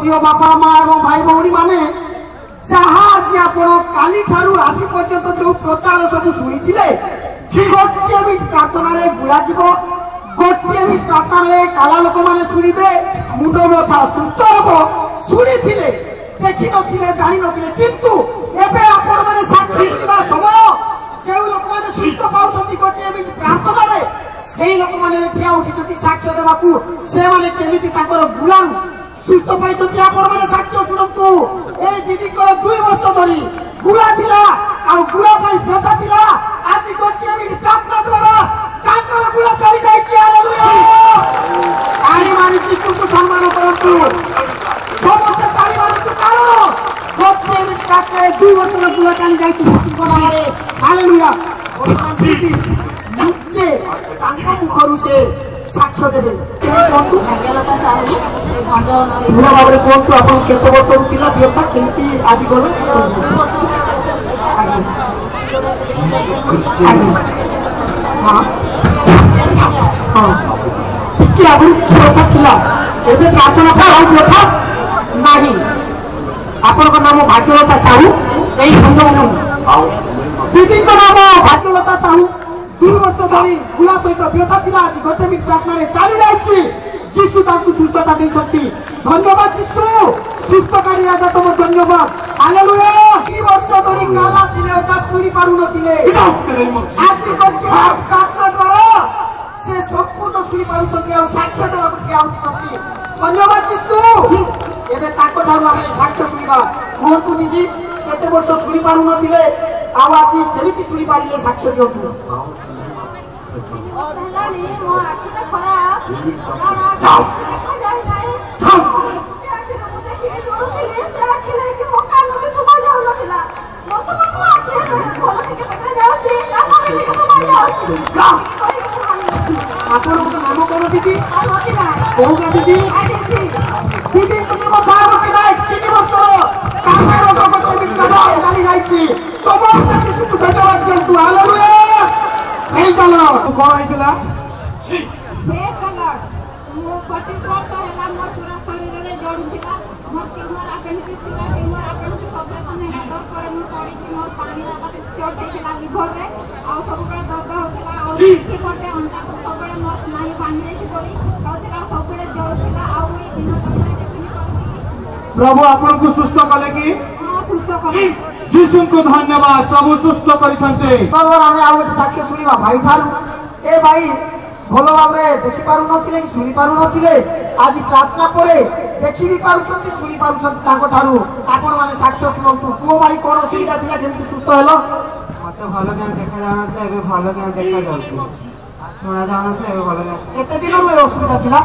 प्रिय बापा माँ और भाई भौणी माने जहाँ आज आपण काली ठारू आज पर्यंत जो प्रचार सब शुणी गोटे भी प्रार्थना गुड़ा जीव गोटे भी प्रार्थना काला लोक मैंने शुणे मुंड व्यथा सुस्थ हम शुणी देखी नी जानी नी किंतु एबे आपण माने साक्षी सुनिबा समय जो लोक मैंने सुस्थ पाउछन्ति गोटे भी प्रार्थना से लोक मैंने ठिया उठी साक्ष्य देवाकू से माने केमिति ताकर गुला सुस्थ पाई साक्ष्य शुणु ए दीदी 2 वर्ष धरी गुला थिला आ गुला पाई व्यथा थिला आज गोटे भी प्रार्थना द्वारा ताकर गुला चली जाइछि हालेलुया ताली मारी यीशु को सम्मान करंतु समस्त ताली मारंतु कारण गोटे भी प्रार्थना 2 वर्ष गुला चली जाइछि यीशु को नाम रे हालेलुया दीदी मुझे तांको मुखरु से साक्ष्य देबे कोंतु भाग्यलता साहू पूरा भाବରେ कोंतु आपण केते वर्ष थिला व्यथा केमती आज गलो कि आगु व्यथा थिला एबे प्रार्थना पर व्यथा नाही आपण को नाम भाग्यलता साहू एई संजोग दीदी को नाम भाग्यलता साहू 2 वर्ष धरी गुला सहित व्यथा थिला आज गोटे भी प्रार्थना रे चली जाइछि जीशु ताकू सुस्थता दैछन्ति धन्यवाद जीशु सुस्थकारी राजा तुम धन्यवाद हालेलुया 2 वर्ष धरी काला थिले ओटा सुनी पारु नथिले आज गोटे प्रार्थना द्वारा से संपूर्ण सुनी पारु छथि आ साक्ष्य देबाकू ठिया उठिछन्ति धन्यवाद जीशु एबे ताको ठारू हम साक्ष्य सुनिबा कोंतु दीदी केते वर्ष सुनी पारु नथिले आ आज केमिति सुनी पारिले साक्ष्य दियंतु ओलानी मो आखि त खराब देखा जाय जाय आखि मो देखि जोडुथिले से आखि नै कि मो कान में सुबह जाउ नथिला वर्तमान मो आखि बोल से देखा जाउछि कान में देखा सुबह जाउछि आपण को नाम कोन दीदी आ नथिला कोन दीदी दीदी तुम को बार नथिला 3 वर्ष कामेरो जगत बिका चली जाइछि समस्त यीशु को धन्यवाद दियंतु हालेलुया प्रेज द लॉर्ड कोन आइतला प्रेज द लॉर्ड मो 25 वर्ष होला मो पूरा शरीर रे जोडुथिला मोर ट्यूमर अपेंडिक्स थिला ट्यूमर अपेंडिक्स ऑपरेशन में हेड ऑफ करे मो पड़ी मोर पानी लागते चोट देखला लिवर रे आ सब बड़ा दर्द होतला आ की पटे अंटा को सब बड़ा मोर स्नायु पानी रे छी बोली कहतला सब बड़ा जोडुथिला आ ओई दिन तक देखिनी प्रभु आपन को सुस्थ कले की हां सुस्थ कले जीशु को धन्यवाद प्रभु सुस्थ करिसंते बाबा हमें आउ साक्ष्य सुनिबा भाई थारू ए भाई भलो भाबरे देखि पारु नथिले कि सुनि पारु नथिले आज प्रार्थना करे देखि भी पारुछन्ति सुनि पारुछन्ति ताको ठारू आपण माने साक्ष्य सुनंतु को भाई कोन सुविधा थिला जेमति सुस्थ हेलो मते भलो ज्ञान देखा जाना था एबे भलो ज्ञान देखा जाउछि सुना जाना था एबे भलो ज्ञान केते दिन रो असुविधा थिला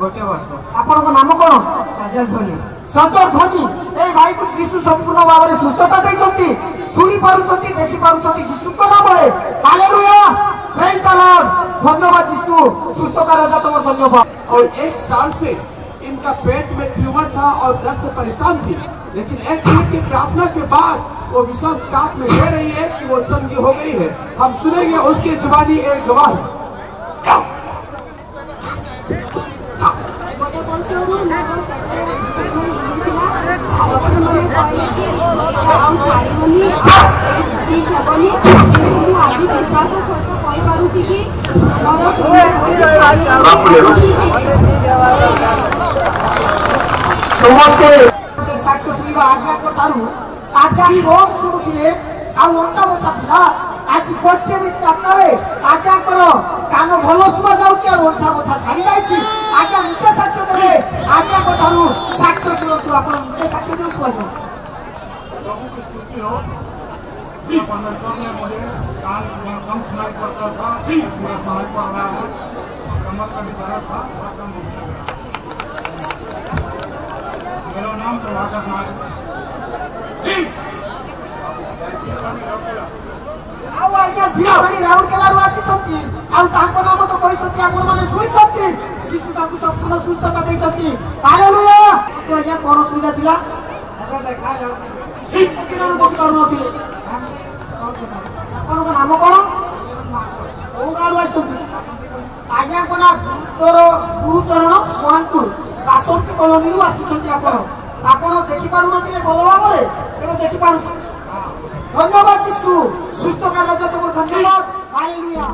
गोटे वर्ष आपण को नाम कोन सजल धोनी सजल धोनी ए भाई को यीशु संपूर्ण भाबरे सुस्थता दैछन्ति सुनि पारुछन्ति देखि पारुछन्ति यीशु को नाम रे हालेलुया प्रेज द लॉर्ड धन्यवाद यीशु सुस्थ कर राजा तुम धन्यवाद और 1 साल से इनका पेट में ट्यूमर था और दर्द से परेशान थी लेकिन 1 मिनट की प्रार्थना के बाद वो विश्वास साथ में दे रही है कि वो चंगी हो गई है। हम सुनेंगे उसकी जुबानी एक गवाह समस्ते साक्ष्य सुनिबा आज्ञा को थारू आज्ञा रोग सुनुथिले आ ओंटा बता थिला आज गोटे भी प्रार्थना रे आज्ञा करो कान भलो सुबा जाउछि आ ओंटा बता छाड़ी जाइछि आज्ञा निचे साक्ष्य देबे आज्ञा को थारू साक्ष्य सुनतु आपण निचे साक्ष्य देउ कहबो प्रभु की स्तुति हो परमेश्वर ने मुझे कान कम सुनाई पड़ता था पूरा सुनाई पड़ रहा है कमर का भी दर्द था कम हो गया मेरा नाम प्रभाकर नाथ आउ आज्ञा धीरा भारी राउर केला रुआछि छथि आउ ताको नाम तो कहि छथि आपण माने सुनि छथि यीशु ताको संपूर्ण सुस्थता दै छथि हालेलुया तो या कोन सुविधा थिला एबे देखा जाउछि किनो कोन करू नथिले आपण को नाम कोन ओ गारु आछथि आज्ञा को ना गुरुचरण मोहनपुर रासोटी कॉलोनी रु आछथि आपण ଆପଣ ଦେଖିପାରୁନଥିଲେ ଭଲ ଭାବରେ ତେଣୁ ଦେଖିପାରୁଛନ୍ତି। ଧନ୍ୟବାଦ ଯୀଶୁ, ସୁସ୍ଥ କାର୍ଯ୍ୟ ତମ ଧନ୍ୟବାଦ। ହାଲେଲୁୟା।